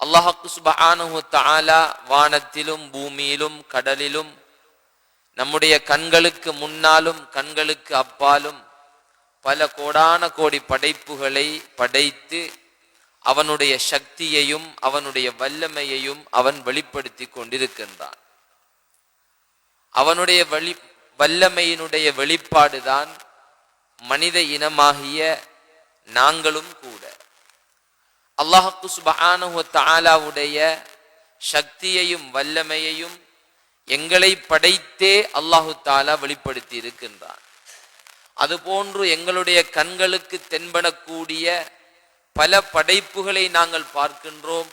அல்லாஹ் சுப்ஹானஹு வ தஆலா வானத்திலும் பூமியிலும் கடலிலும் நம்முடைய கண்களுக்கு முன்னாலும் கண்களுக்கு அப்பாலும் பல கோடான கோடி படைப்புகளை படைத்து அவனுடைய சக்தியையும் அவனுடைய வல்லமையையும் அவன் வெளிப்படுத்தி கொண்டிருக்கின்றான். அவனுடைய வல்லமையினுடைய வெளிப்பாடுதான் மனித இனமாகிய நாங்களும் கூட. அல்லாஹ் சுப்ஹானஹு வ தஆலாவுடைய சக்தியையும் வல்லமையையும் எங்களை படைத்தே அல்லாஹு தஆலா வெளிப்படுத்தி இருக்கின்றான். அதுபோன்று எங்களுடைய கண்களுக்கு தென்படக்கூடிய பல படைப்புகளை நாங்கள் பார்க்கின்றோம்.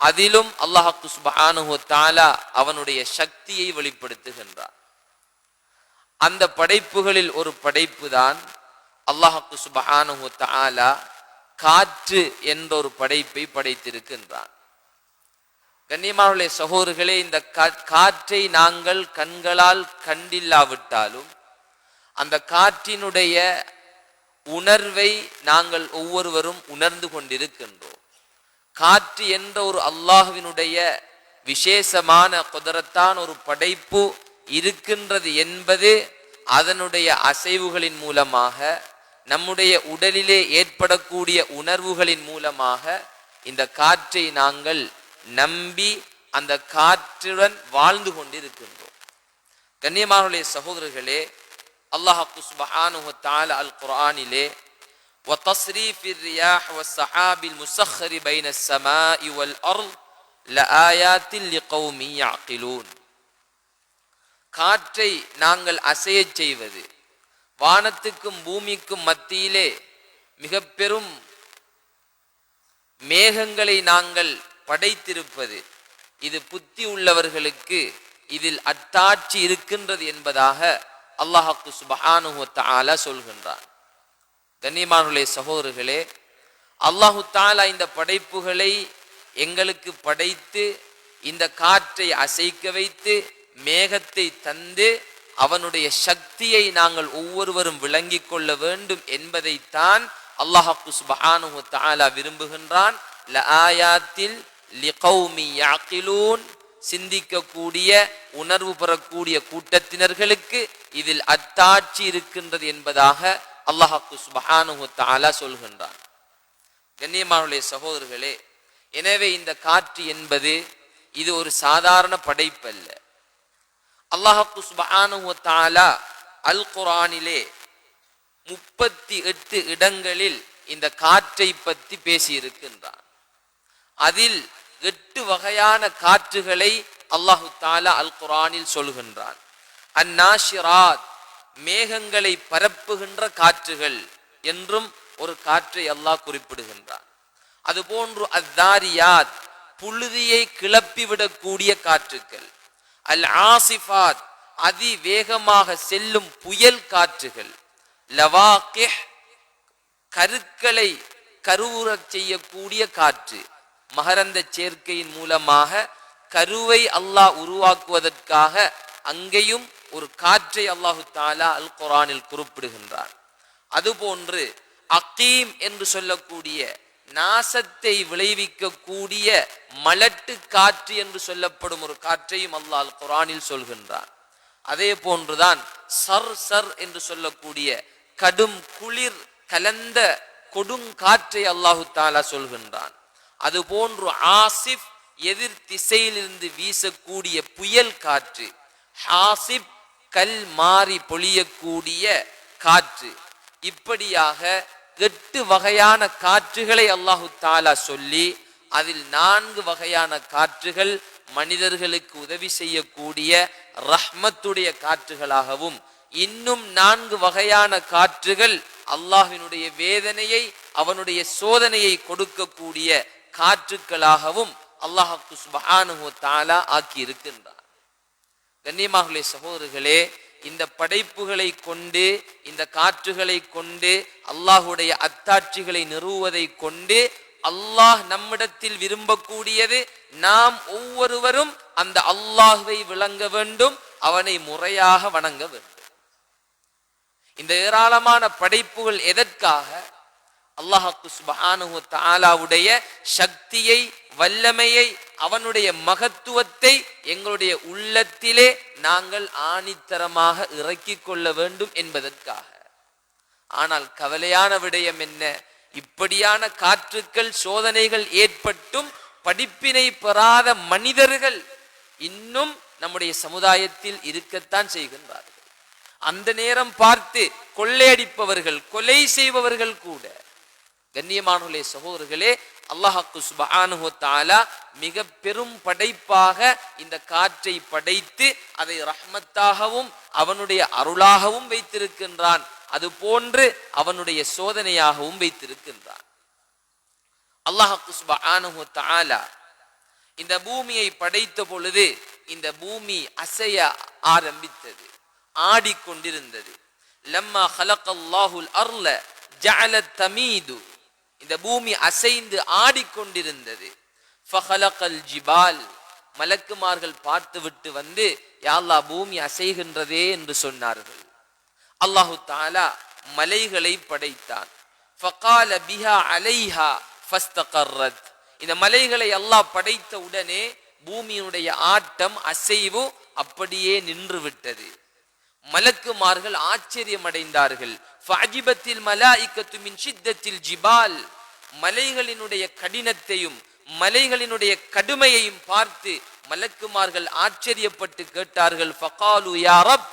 அதிலும் அல்லாஹ் சுப்ஹானஹு வ தஆலா அவனுடைய சக்தியை வெளிப்படுத்துகின்றான். அந்த படைப்புகளில் ஒரு படைப்பு தான் அல்லாஹ் சுப்ஹானஹு வ தஆலா காற்று என்ற ஒரு படைப்பை படைத்திருக்கின்றான். கண்ணியமானவர்களே, சகோதரர்களே, இந்த காற்றை நாங்கள் கண்களால் கண்டில்லாவிட்டாலும் அந்த காற்றினுடைய உணர்வை நாங்கள் ஒவ்வொருவரும் உணர்ந்து கொண்டிருக்கின்றோம். காற்று என்ற ஒரு அல்லாஹ்வினுடைய விசேஷமான குதரத்தான ஒரு படைப்பு இருக்கின்றது என்பது அதனுடைய அசைவுகளின் மூலமாக, நம்முடைய உடலிலே ஏற்படக்கூடிய உணர்வுகளின் மூலமாக இந்த காற்றை நாங்கள் நம்பி அந்த காற்றுடன் வாழ்ந்து கொண்டிருக்கின்றோம். கண்ணியமானவர்களே, சகோதரர்களே, அல்லாஹ் சுப்ஹானஹு வ தஆலா அல் குர்ஆனிலே வதஸ்ரீஃபிர் ரியாஹ் வஸ்ஸஹாபில் முஸخر பைன ஸமாஇ வல் அர்ض் லஆயாத்தின் லிகௌமி யஅகிலூன், காற்றை நாங்கள் அசையச் செய்வது, வானத்துக்கும் பூமிக்கும் மத்தியிலே மிக பெரும் மேகங்களை நாங்கள் படைத்திருப்பது, இது புத்தி உள்ளவர்களுக்கு இதில் அத்தாட்சி இருக்கின்றது என்பதாக அல்லாஹ் சுப்ஹானஹு வ தஆலா சொல்கின்றான். கண்ணியமானவர்களே, சகோதரர்களே, அல்லாஹு தஆலா இந்த படைப்புகளை எங்களுக்கு படைத்து இந்த காற்றை அசைக்க வைத்து மேகத்தை தந்து அவனுடைய சக்தியை நாங்கள் ஒவ்வொருவரும் விளங்கிக் கொள்ள வேண்டும் என்பதைத்தான் அல்லாஹ் சுப்ஹானஹு வ தஆலா விரும்புகின்றான். லஆயாத்தில் லிகௌமி யஅகிலூன், சிந்திக்கக்கூடிய உணர்வு பெறக்கூடிய கூட்டத்தினர்களுக்கு இதில் அத்தாட்சி இருக்கின்றது என்பதாக அல்லாஹ் சுப்ஹானஹு வ தஆலா சொல்கின்றான். கண்ணியமானவர்களே, சகோதரர்களே, எனவே இந்த காற்று என்பது இது ஒரு சாதாரண படைப்பல்ல. அல்லாஹ் சுப்ஹானஹு வ தஆலா அல் குர்ஆனிலே 38 இடங்களில் இந்த காற்றை பற்றி பேசியிருக்கின்றான். அதில் 8 வகையான காற்றுகளை அல்லாஹு தஆலா அல் குர்ஆனில் சொல்கின்றான். அந்நாஷிராத், மேகங்களை பரப்புகின்ற காற்றுகள் என்றும் ஒரு காற்றை அல்லாஹ் குறிப்பிடுகின்றான். அதுபோன்று அத்தாரியாத், புழுதியை கிளப்பிவிடக்கூடிய காற்றுகள். அல் ஆசிஃபாத், அதிவேகமாக செல்லும் புயல் காற்றுகள். லவாகிஹ், கருக்களை கருவுறச் செய்யக்கூடிய காற்று, மகரந்த சேர்க்கையின் மூலமாக கருவை அல்லாஹ் உருவாக்குவதற்காக அங்கேயும் ஒரு காற்றை அல்லாஹு தஆலா அல் குர்ஆனில் குறிப்பிடுகின்றான். அதுபோன்று அகீம் என்று சொல்லக்கூடிய நாசத்தை விளைவிக்கக்கூடிய மலட்டு காற்று என்று சொல்லப்படும் ஒரு காற்றையும் அல்லாஹ் அல் குர்ஆனில் சொல்கின்றான். அதே போன்றுதான் சர் சர் என்று சொல்லக்கூடிய கடும் குளிர் கலந்த கொடுங்காற்றை அல்லாஹு தஆலா சொல்கின்றான். அதுபோன்று ஆசிப், எதிர் திசையிலிருந்து வீசக்கூடிய புயல் காற்று. ஹாசிப், கல் மாறி பொழியக்கூடிய காற்று. இப்படியாக 8 வகையான காற்றுகளை அல்லாஹு தஆலா சொல்லி அதில் 4 வகையான காற்றுகள் மனிதர்களுக்கு உதவி செய்யக்கூடிய ரஹ்மத்துடைய காற்றுகளாகவும், இன்னும் 4 வகையான காற்றுகள் அல்லாஹ்வினுடைய வேதனையை, அவனுடைய சோதனையை கொடுக்கக்கூடிய காற்றுக்களாகவும் அல்லாஹ் சுப்ஹானஹு வ தஆலா ஆக்கி இருக்கின்றான். கண்ணியமானவர்களே, சகோதரர்களே, இந்த படைப்புகளை கொண்டு, இந்த காற்றுகளை கொண்டு அல்லாஹுடைய அத்தாட்சிகளை நிறுவுவதை கொண்டு அல்லாஹ் நம்மிடத்தில் விரும்பக்கூடியது, நாம் ஒவ்வொருவரும் அந்த அல்லாஹ்வை விளங்க வேண்டும், அவனை முறையாக வணங்க வேண்டும். இந்த ஏராளமான படைப்புகள் எதற்காக? அல்லாஹ் சுப்ஹானஹு வ தஆலாவுடைய சக்தியை, வல்லமையை அவனுடைய மகத்துவத்தை எங்களுடைய உள்ளத்திலே நாங்கள் ஆணித்தரமாக இறக்கிக் கொள்ள வேண்டும் என்பதற்காக. ஆனால் கவலையான விடயம் என்ன? இப்படியான காற்றுக்கள் சோதனைகள் ஏற்பட்டும் படிப்பினை பெறாத மனிதர்கள் இன்னும் நம்முடைய சமுதாயத்தில் இருக்கத்தான் செய்கின்றார்கள். அந்த நேரம் பார்த்து கொள்ளையடிப்பவர்கள், கொலை செய்பவர்கள் கூட. கண்ணியமானவர்களே, சகோதரர்களே, அல்லாஹ்வுக்கு சுப்ஹானஹு வ தஆலா மிக பெரும் படைப்பாக இந்த காற்றை படைத்து அதை ரஹ்மத்தாகவும் அவனுடைய அருளாகவும் வைத்திருக்கின்றான். அது போன்று அவனுடைய சோதனையாகவும் வைத்திருக்கின்றான். அல்லாஹ்வுக்கு சுப்ஹானஹு வ தஆலா இந்த பூமியை படைத்த பொழுது இந்த பூமி அசைய ஆரம்பித்தது, ஆடிக்கொண்டிருந்தது. லம்மா ஹலகல்லாஹுல் அர்ல ஜஅலத் தமீது, இந்த பூமி அசைந்து ஆடிக்கொண்டிருந்தது. ஃபஹலகல் ஜிபால், மலக்குமார்கள் பார்த்துவிட்டு வந்து யா அல்லாஹ் பூமி அசைகின்றதே என்று சொன்னார்கள். அல்லாஹு தஆலா மலைகளை படைத்தான். ஃபகால பிஹா அலைஹா ஃபஸ்தகர்ரத், இந்த மலைகளை அல்லாஹ் படைத்த உடனே பூமியினுடைய ஆட்டம் அசைவு அப்படியே நின்று விட்டது. மலக்குமார்கள் ஆச்சரியம் அடைந்தார்கள். ஃபஅஜிபத்தில் மலாயிகத்து மின் ஷித்தத்தில் ஜிபால், மலைகளினுடைய கடினத்தையும் மலைகளினுடைய கடுமையையும் பார்த்து மலக்குமார்கள் ஆச்சரியப்பட்டு கேட்டார்கள். ஃபகாலு யா ரப்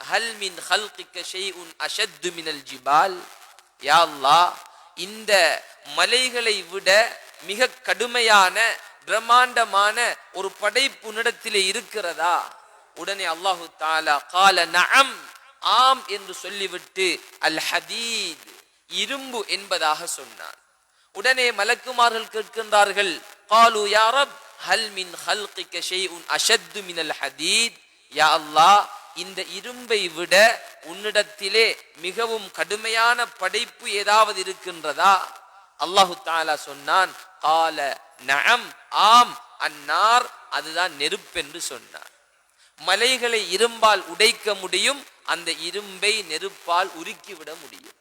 ஹல் மின் ஹல்கிக ஷைஉன் அஷத்து மினல் ஜிபால், யா அல்லாஹ் இந்த மலைகளை விட மிக கடுமையான பிரம்மாண்டமான ஒரு படைப்பு உன்னிடத்திலே இருக்கிறதா? உடனே அல்லாஹு தஆலா கால நஅம், ஆம் என்று சொல்லிவிட்டு அல் ஹதீத், இரும்பு என்பதாக சொன்னான். உடனே மலக்குமார்கள் கேட்கின்றார்கள், காலு யா ரப் ஹல் மின் ஹல்கிக ஷைஉன் அஷத்து மினல் ஹதீத், யா அல்லாஹ் இந்த இரும்பை விட உன்னிடத்திலே மிகவும் கடுமையான படைப்பு ஏதாவது இருக்கின்றதா? அல்லாஹு தஆலா சொன்னான், கால நஅம், ஆம், அன்னார், அதுதான் நெருப்பு என்று சொன்னார். மலைகளை இரும்பால் உடைக்க முடியும், அந்த இரும்பை நெருப்பால் உருக்கிவிட முடியும்.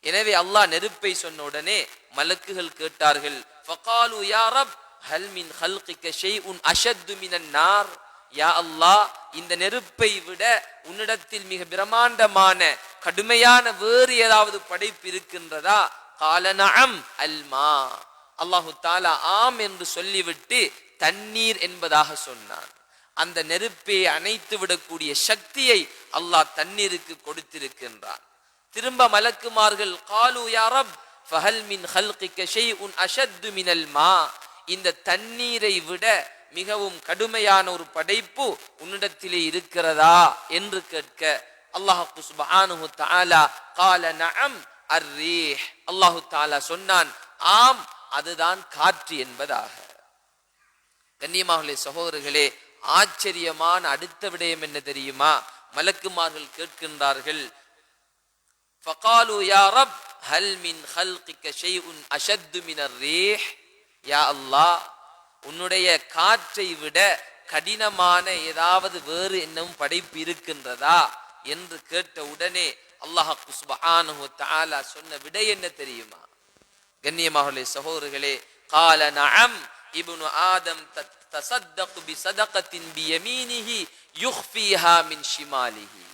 எனவே அல்லாஹ் நெருப்பை சொன்ன உடனே மலக்குகள் கேட்டார்கள், ஃபகாலு யா ரப் ஹல் மின் ஹல்கிக ஷைஉன் அஷத்து மினன் நார், யா அல்லாஹ் இந்த நெருப்பை விட உன்னிடத்தில் மிக பிரம்மாண்டமான கடுமையான வேறு ஏதாவது படைப்பு இருக்கின்றதா? கால நஅம் அல்மா, அல்லாஹு தஆலா ஆம் என்று சொல்லிவிட்டு தண்ணீர் என்பதாக சொன்னான். அந்த நெருப்பை அணைத்து விடக்கூடிய சக்தியை அல்லாஹ் தண்ணீருக்கு கொடுத்திருக்கின்றான். திரும்ப மலக்குமார்கள் காலு யா ரப் ஃபஹல் மின் ஹல்கிக ஷைஉன் அஷத்து மினல் மா, இந்த தண்ணீரை விட மிகவும் கடுமையான ஒரு படைப்பு உன்னிடத்திலே இருக்கிறதா என்று கேட்க அல்லாஹ் சுப்ஹானஹு வ தஆலா கால நஅம் அர்ரீஹ், அல்லாஹு தஆலா சொன்னான், ஆம், அதுதான் காற்று என்பதாக. கண்ணியமானவர்களே, சகோதரர்களே, ஆச்சரியமான அடுத்த விடயம் என்ன தெரியுமா? மலக்குமார்கள் கேட்கின்றார்கள், ஃபகாலு யா ரப் ஹல் மின் ஹல்கிக ஷைஉன் அஷத்து மினர் ரீஹ், யா அல்லாஹ் உன்னுடைய காற்றை விட கடினமான ஏதாவது வேறு என்னும் படைப்பு இருக்கின்றதா என்று கேட்ட உடனே அல்லாஹ் சுப்ஹானஹு வ தஆலா சொன்ன விடை என்ன தெரியுமா? கண்ணியமானவர்களே, சகோதரர்களே, கால நஅம் இப்னு ஆதம் தஸத்தகு பிஸதகத்தின் பியமீனிஹி யுக்ஃபீஹா மின் ஷிமாலிஹி,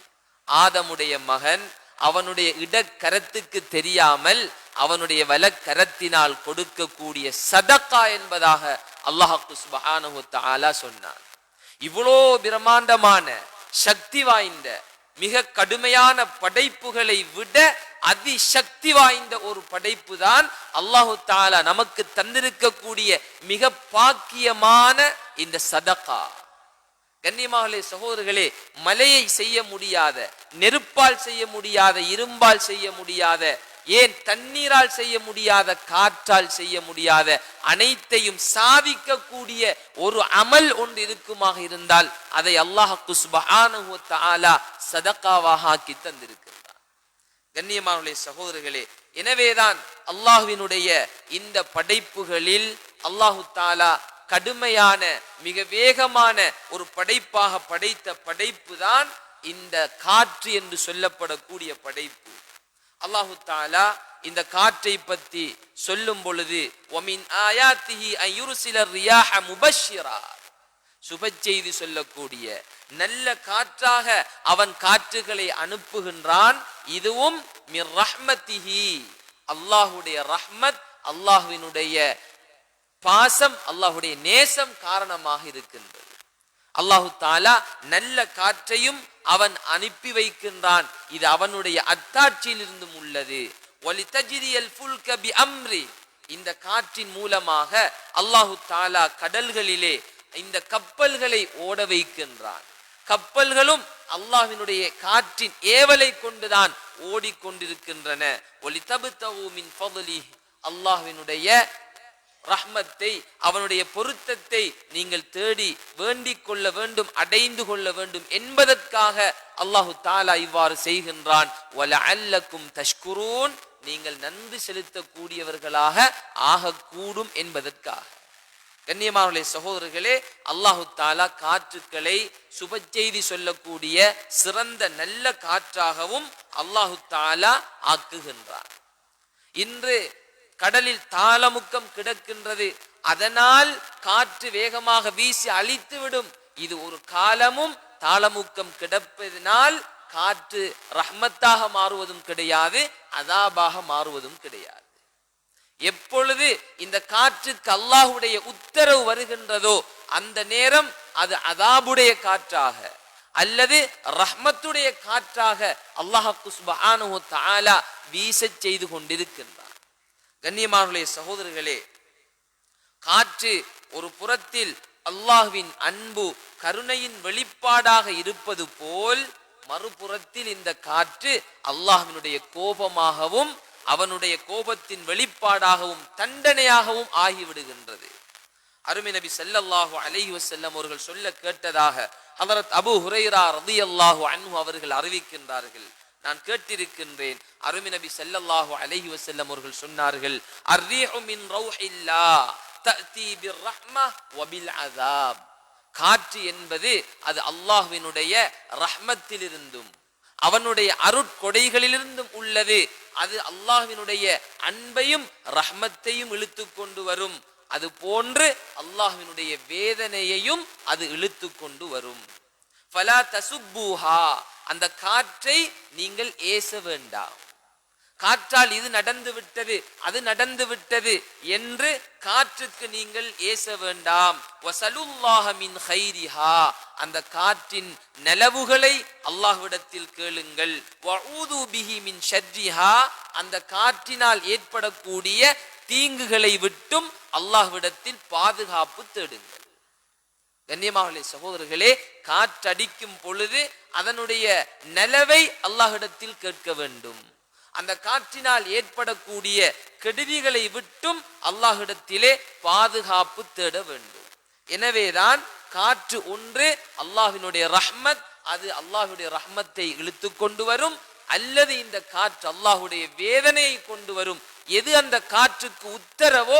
ஆதமுடைய மகன் அவனுடைய இடக்கரத்துக்கு தெரியாமல் அவனுடைய வலக்கரத்தினால் கொடுக்கக்கூடிய சதகா என்பதாக அல்லாஹ் சுப்ஹானஹு வ தஆலா சொன்னான். இவ்வளோ பிரம்மாண்டமான சக்தி வாய்ந்த மிக கடுமையான படைப்புகளை விட அதிசக்தி வாய்ந்த ஒரு படைப்பு தான் அல்லாஹு தஆலா நமக்கு தந்திருக்கக்கூடிய மிக பாக்கியமான இந்த சதகா. கண்ணியமானவர்களே, சகோதரர்களே, மலையை செய்ய முடியாத, நெருப்பால் செய்ய முடியாத, இரும்பால் செய்ய முடியாத, ஏன் தண்ணீரால் செய்ய முடியாத, காற்றால் செய்ய முடியாத அனைத்தையும் சாதிக்கக்கூடிய ஒரு அமல் ஒன்று இருக்குமாக இருந்தால் அதை அல்லாஹ் சுப்ஹானஹு வ தஆலா சதகாவாக ஆக்கி தந்திருக்கிறார். கண்ணியமானவர்களே, சகோதரர்களே, எனவேதான் அல்லாஹ்வினுடைய இந்த படைப்புகளில் அல்லாஹு தஆலா கடுமையான மிக வேகமான ஒரு படைப்பாக படைத்த படைப்பு தான் இந்த காற்று என்று சொல்லப்படக்கூடிய படைப்பு. அல்லாஹு தஆலா இந்த காற்றை பற்றி சொல்லும் பொழுது வமின் ஆயாத்திஹி அய்யுர்சில ரியாஹ முபஷ்ஷிரா, சுப செய்தி சொல்லக்கூடிய நல்ல காற்றாக அவன் காற்றுகளை அனுப்புகின்றான். இதுவும் மிர் ரஹ்மத்திஹி, அல்லாஹுடைய ரஹ்மத், அல்லாஹ்வினுடைய பாசம், அல்லாஹுடைய நேசம் காரணமாக இருக்கின்றது. அல்லாஹு தஆலா நல்ல காற்றையும் அவன் அனுப்பி வைக்கின்றான். இது அவனுடைய அத்தாட்சியில் இருந்தும் உள்ளது. வலிதஜ்ரியல் ஃபுல்க பிஅம்ரி, இந்த காற்றின் மூலமாக அல்லாஹு தஆலா கடல்களிலே இந்த கப்பல்களை ஓட வைக்கின்றான். கப்பல்களும் அல்லாஹ்வினுடைய காற்றின் ஏவலை கொண்டுதான் ஓடிக்கொண்டிருக்கின்றன. வலிதப்தகு மின் ஃபضலிஹி, அல்லாஹ்வினுடைய ரஹ்மத்தை, அவனுடைய பொருத்தத்தை நீங்கள் தேடி வேண்டிக் கொள்ள வேண்டும், அடைந்து கொள்ள வேண்டும் என்பதற்காக அல்லாஹு தஆலா இவ்வாறு செய்கின்றான். வலஅல்லக்கும் தஷ்குரூன், நீங்கள் நன்றி செலுத்தக்கூடியவர்களாக ஆகக்கூடும் என்பதற்காக. கண்ணியமானவர்களே, சகோதரர்களே, அல்லாஹு தஆலா காற்றுக்களை சுப செய்தி சொல்லக்கூடிய சிறந்த நல்ல காற்றாகவும் அல்லாஹு தஆலா ஆக்குகின்றார். இன்று கடலில் தாளமுக்கம் கிடக்கின்றது, அதனால் காற்று வேகமாக வீசி அழித்துவிடும். இது ஒரு காலமும் தாளமுக்கம் கிடப்பதனால் காற்று ரஹ்மத்தாக மாறுவதும் கிடையாது, அதாபாக மாறுவதும் கிடையாது. எப்பொழுது இந்த காற்றுக்கு அல்லாஹுடைய உத்தரவு வருகின்றதோ அந்த நேரம் அது அதாபுடைய காற்றாக அல்லது ரஹ்மத்துடைய காற்றாக அல்லாஹ் சுப்ஹானஹு வ தஆலா வீசச் செய்து கொண்டிருக்கின்றார். கண்ணியமானவர்களே, சகோதரர்களே, காற்று ஒரு புறத்தில் அல்லாஹ்வின் அன்பு கருணையின் வெளிப்பாடாக இருப்பது போல், மறுபுறத்தில் இந்த காற்று அல்லாஹ்வினுடைய கோபமாகவும் அவனுடைய கோபத்தின் வெளிப்பாடாகவும் தண்டனையாகவும் ஆகிவிடுகின்றது. அருமை நபி ஸல்லல்லாஹு அலைஹி வஸல்லம் அவர்கள் சொல்ல கேட்டதாக ஹஜ்ரத் அபூ ஹுரைரா ரலியல்லாஹு அன்ஹு அவர்கள் அறிவிக்கின்றார்கள். நான் கேட்டிருக்கின்றேன், அருமை நபி ஸல்லல்லாஹு அலைஹி வஸல்லம் அவர்கள் சொன்னார்கள், அர்ரீஹு மின் ரௌஹில்லாஹ் தஅதி பிர்ரஹ்மஹ் வ பில் அஸாப், காற்று என்பது அது அல்லாஹ்வினுடைய ரஹ்மத்திலிருந்தும் அவனுடைய அருட்கொடைகளிலிருந்தும் உள்ளது. அது அல்லாஹ்வினுடைய அன்பையும் ரஹ்மத்தையும் இழுத்து கொண்டு வரும். அது போன்று அல்லாஹ்வினுடைய வேதனையையும் அது இழுத்து கொண்டு வரும். ஃபலா தசுப்பூஹா, அந்த காற்றை நீங்கள் ஏச வேண்டாம். காற்றால் இது நடந்து விட்டது, அது நடந்து விட்டது என்று காற்றுக்கு நீங்கள் ஏச வேண்டாம். வஸலுல்லாஹ மின் கைரிஹா, அந்த காற்றின் நலவுகளை அல்லாஹ்விடத்தில் கேளுங்கள். வஊது பிஹி மின் ஷர்ரிஹா, அந்த காற்றினால் ஏற்படக்கூடிய தீங்குகளை விட்டும் அல்லாஹ்விடத்தில் பாதுகாப்பு தேடுங்கள். கண்ணியமானவர்களே, சகோதரர்களே, காற்றடிக்கும் பொழுது அதனுடைய நலவை அல்லாஹ்விடத்தில் கேட்க வேண்டும். அந்த காற்றினால் ஏற்படக்கூடிய கெடுதிகளை விட்டும் அல்லாஹ்விடத்திலே பாதுகாப்பு தேட வேண்டும். எனவேதான் காற்று ஒன்று அல்லாஹ்வினுடைய ரஹ்மத், அது அல்லாஹ்வுடைய ரஹ்மத்தை இழுத்து கொண்டு வரும், அல்லது இந்த காற்று அல்லாஹ்வுடைய வேதனையை கொண்டு வரும். எது அந்த காற்றுக்கு உத்தரவோ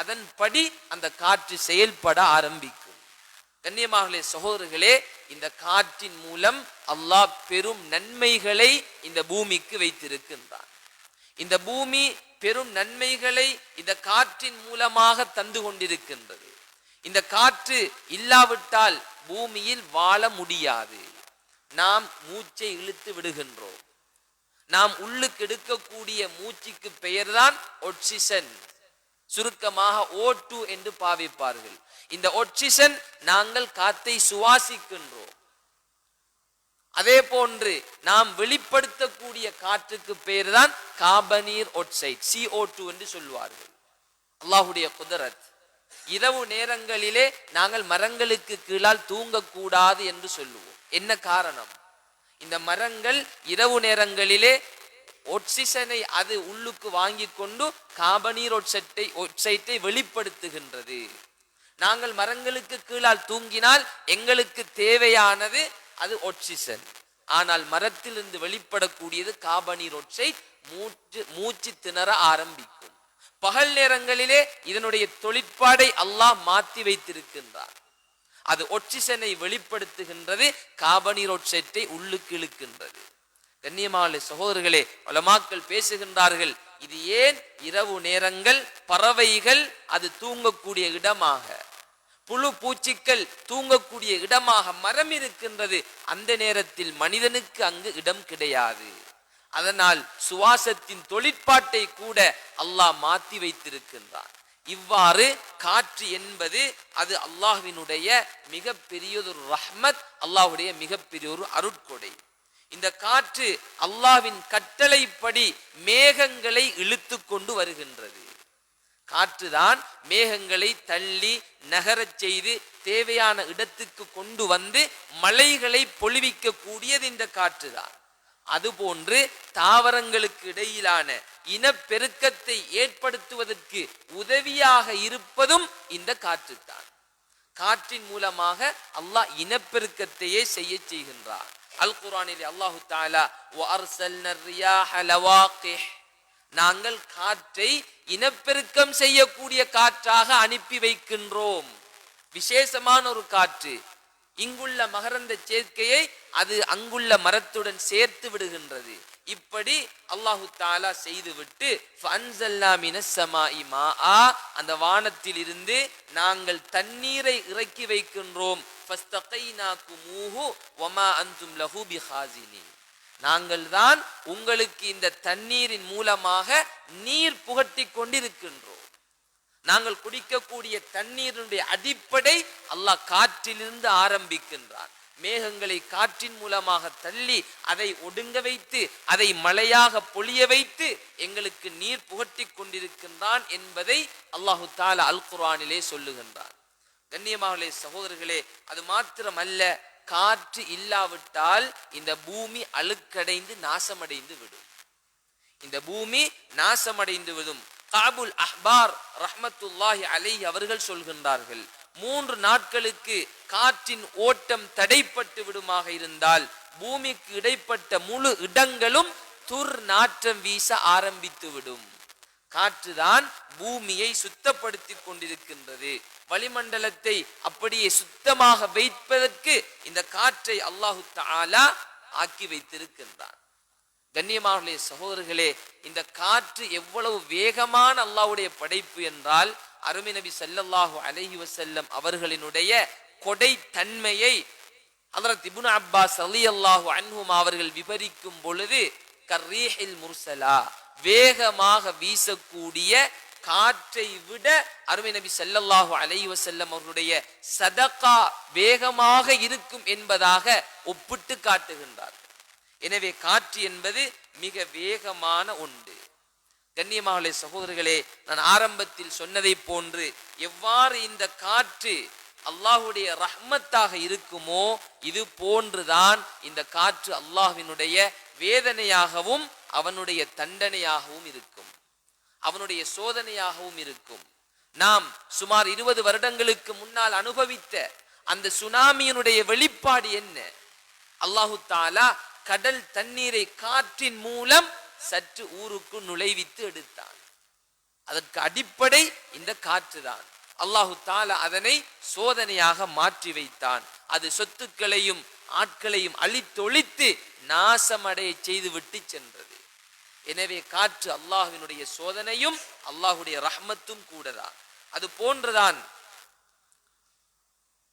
அதன்படி அந்த காற்று செயல்பட ஆரம்பிக்கும். கண்ணியமானவர்களே, சகோதரர்களே, இந்த காற்றின் மூலம் அல்லாஹ் பெரும் நன்மைகளை இந்த பூமிக்கு வைத்திருக்கின்றான். இந்த பூமி பெரும் நன்மைகளை இந்த காற்றின் மூலமாக தந்து கொண்டிருக்கின்றது. இந்த காற்று இல்லாவிட்டால் பூமியில் வாழ முடியாது. நாம் மூச்சை இழுத்து விடுகின்றோம். நாம் உள்ளுக்கு எடுக்கக்கூடிய மூச்சுக்கு பெயர்தான் ஆக்சிஜன், சுருக்கமாக O2 என்று பாவிப்பார்கள். இந்த ஆக்சிஜன் நாங்கள் காத்தை சுவாசிக்கின்றோம். அதே போன்று நாம் வெளிப்படுத்தக்கூடிய காற்றுக்கு பெயர் தான் கார்பனீர் ஆக்சைடு, CO2 என்று சொல்வார்கள். அல்லாஹ்வுடைய குதரத். இரவு நேரங்களிலே நாங்கள் மரங்களுக்கு கீழால் தூங்கக்கூடாது என்று சொல்லுவோம். என்ன காரணம்? இந்த மரங்கள் இரவு நேரங்களிலே ஆக்சிஜனை அது உள்ளுக்கு வாங்கி கொண்டு கார்பனீர் ஆக்சைட்டை வெளிப்படுத்துகின்றது. நாங்கள் மரங்களுக்கு கீழால் தூங்கினால் எங்களுக்கு தேவையானது அது ஆக்சிஜன். ஆனால் மரத்திலிருந்து வெளிப்படக்கூடியது கார்பனீர் ஆக்சைடு. மூச்சு திணற ஆரம்பிக்கும். பகல் நேரங்களிலே இதனுடைய தொழிற்பாடை அல்லாஹ் மாற்றி வைத்திருக்கின்றார். அது ஆக்சிஜனை வெளிப்படுத்துகின்றது, கார்பனீர் ஆக்சைட்டை உள்ளுக்கு இழுக்கின்றது. கண்ணியமான சகோதரர்களே, உலமாக்கள் பேசுகின்றார்கள், இது ஏன் இரவு நேரங்கள் பறவைகள் அது தூங்கக்கூடிய இடமாக, புழு பூச்சிகள் தூங்கக்கூடிய இடமாக மரம் இருக்கின்றது. அந்த நேரத்தில் மனிதனுக்கு அங்கு இடம் கிடையாது. அதனால் சுவாசத்தின் தொழிற்பாட்டை கூட அல்லாஹ் மாற்றி வைத்திருக்கின்றான். இவ்வாறு காற்று என்பது அது அல்லாஹ்வினுடைய மிக பெரியதொரு ரஹ்மத், அல்லாஹ்வுடைய மிகப்பெரிய ஒரு அருட்கொடை. இந்த காற்று அல்லாஹ்வின் கட்டளைப்படி மேகங்களை இழுத்து கொண்டு வருகின்றது. காற்றுதான் மேகங்களை தள்ளி நகரச் செய்து தேவையான இடத்துக்கு கொண்டு வந்து மலைகளை பொழிவிக்க கூடியது இந்த காற்றுதான். அதுபோன்று தாவரங்களுக்கு இடையிலான இனப்பெருக்கத்தை ஏற்படுத்துவதற்கு உதவியாக இருப்பதும் இந்த காற்றுத்தான். காற்றின் மூலமாக அல்லாஹ் இனப்பெருக்கத்தையே செய்ய செய்கின்றார். அல் குர்ஆனிலே அல்லாஹு தஆலா வஅர்சல்ன ரியாஹ லவாகிஹ், நாங்கள் காற்றை இனப்பெருக்கம் செய்யக்கூடிய காற்றாக அனுப்பி வைக்கின்றோம். விசேஷமான ஒரு காற்று. இங்குள்ள மகரந்த சேர்க்கையை அது அங்குள்ள மரத்துடன் சேர்த்து விடுகின்றது. இப்படி அல்லாஹு தஆலா செய்துவிட்டு ஃபஅன்ஸல்னா மினஸ் ஸமாஇ மாஆ, அந்த வானத்தில் இருந்து நாங்கள் தண்ணீரை இறக்கி வைக்கின்றோம். ஃபஸ்தகைனாகுமூஹு வமா அன்தும் லஹு பிஹாஸினின், நாங்கள் தான் உங்களுக்கு இந்த தண்ணீரின் மூலமாக நீர் புகட்டி கொண்டிருக்கின்றோம். நாங்கள் குடிக்கக்கூடிய தண்ணீருடைய அடிப்படை அல்லாஹ் காற்றிலிருந்து ஆரம்பிக்கின்றான். மேகங்களை காற்றின் மூலமாக தள்ளி அதை ஒடுங்க வைத்து அதை மழையாக பொழிய வைத்து எங்களுக்கு நீர் புகட்டி கொண்டிருக்கின்றான் என்பதை அல்லாஹு தஆலா அல் குர்ஆனிலே சொல்லுகின்றான். கண்ணியமானவர்களே, சகோதரர்களே, அது மாத்திரமல்ல, காற்று இல்லாவிட்டால் இந்த பூமி அழுக்கடைந்து நாசமடைந்து விடும். இந்த பூமி நாசமடைந்து விடும். காபுல் அஹ்பார் ரஹ்மத்துல்லாஹி அலைஹி அவர்கள் சொல்கின்றார்கள், 3 நாட்களுக்கு காற்றின் ஓட்டம் தடைப்பட்டு விடுமாக இருந்தால் பூமிக்கு இடைப்பட்ட முழு இடங்களும் துர்நாற்றம் வீச ஆரம்பித்து விடும். காற்றுதான் பூமியை சுத்தப்படுத்தி கொண்டிருக்கின்றது. வளிமண்டலத்தை அப்படியே சுத்தமாக வைப்பதற்கு இந்த காற்றை அல்லாஹு தஆலா ஆக்கி வைத்திருக்கின்றான். கண்ணியமானவர்களே, சகோதரர்களே, இந்த காற்று எவ்வளவு வேகமான அல்லாஹ்வுடைய படைப்பு என்றால், அருமை நபி ஸல்லல்லாஹு அலைஹி வஸல்லம் அவர்களினுடைய கொடை தன்மையை ஹஜ்ரத் இப்னு அப்பாஸ் ரலியல்லாஹு அன்ஹுமா அவர்கள் விவரிக்கும் பொழுது, கர்ரீஹில் முர்சலா, வேகமாக வீசக்கூடிய காற்றை விட அருமை நபி ஸல்லல்லாஹு அலைஹி வஸல்லம் அவர்களுடைய சதகா வேகமாக இருக்கும் என்பதாக ஒப்பிட்டு காட்டுகின்றார். எனவே காற்று என்பது மிக வேகமான ஒன்று. கண்ணியமானவர்களே, சகோதரர்களே, நான் ஆரம்பத்தில் சொன்னதை போன்று எவ்வாறு இந்த காற்று அல்லாஹ்வுடைய ரஹ்மத்தாக இருக்குமோ, இது போன்றுதான் இந்த காற்று அல்லாஹ்வினுடைய வேதனையாகவும் அவனுடைய தண்டனையாகவும் இருக்கும், அவனுடைய சோதனையாகவும் இருக்கும். நாம் சுமார் 20 வருடங்களுக்கு முன்னால் அனுபவித்த அந்த சுனாமியினுடைய வெளிப்பாடு என்ன? அல்லாஹு தஆலா கடல் தண்ணீரை காற்றின் மூலம் சற்று ஊருக்கு நுழைவித்து எடுத்தான். அதற்கு அடிப்படை இந்த காற்றுதான். அல்லாஹு தஆலா அதனை சோதனையாக மாற்றி வைத்தான். அது சொத்துக்களையும் ஆட்களையும் அழித்தொழித்து நாசமடைய செய்து விட்டு சென்றது. எனவே காற்று அல்லாஹ்வினுடைய சோதனையும் அல்லாஹ்வுடைய ரஹ்மத்தும் கூடதான். அது போன்றுதான்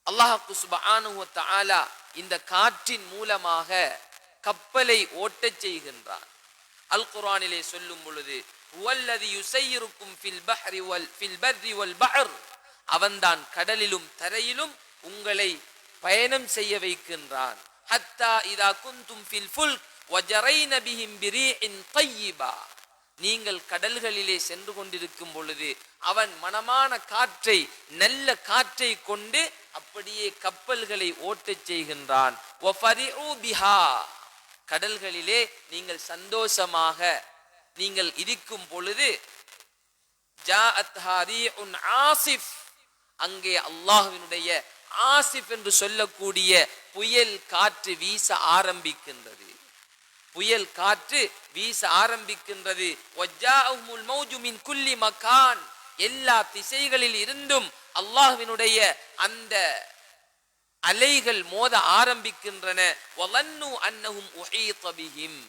அல்லாஹ் சுப்ஹானஹு வ தஆலா இந்த காற்றின் மூலமாக கப்பலை ஓட்டச் செய்கின்றான். அல் குர்ஆனிலே சொல்லும் பொழுது, ஹுவல்லதி யுஸய்யிருக்கும் ஃபில் பர்ரி வல் பஹர், அவன்தான் கடலிலும் தரையிலும் உங்களை பயணம் செய்ய வைக்கின்றான். ஹத்தா இதா குந்தும் ஃபில் ஃபுல்க் வஜரைன பிஹிம் பிரீஇன் தய்யிபா, நீங்கள் கடல்களிலே சென்று கொண்டிருக்கும் பொழுது அவன் மனமான காற்றை, நல்ல காற்றை கொண்டு அப்படியே கப்பல்களை ஓட்டச் செய்கின்றான். வஃபரிஉ பிஹா, கடல்களிலே நீங்கள் சந்தோஷமாக நீங்கள் இருக்கும் பொழுது ஜாஅத் ஹரீஉன் ஆசிஃப், அங்கே அல்லாஹ்வினுடைய ஆசிஃப் என்று சொல்லக்கூடிய புயல் காற்று வீச ஆரம்பிக்கின்றது. புயல் காற்று வீச ஆரம்பிக்கின்றது. வஜ்ஜாஅஹுமுல் மௌஜு மின் குல்லி மகான், எல்லா திசைகளில் இருந்தும் அல்லாஹ்வினுடைய அந்த அலைகள் மோத ஆரம்பிக்கின்றன. வலன்னு அன்னஹும் உஹீத பிஹிம்,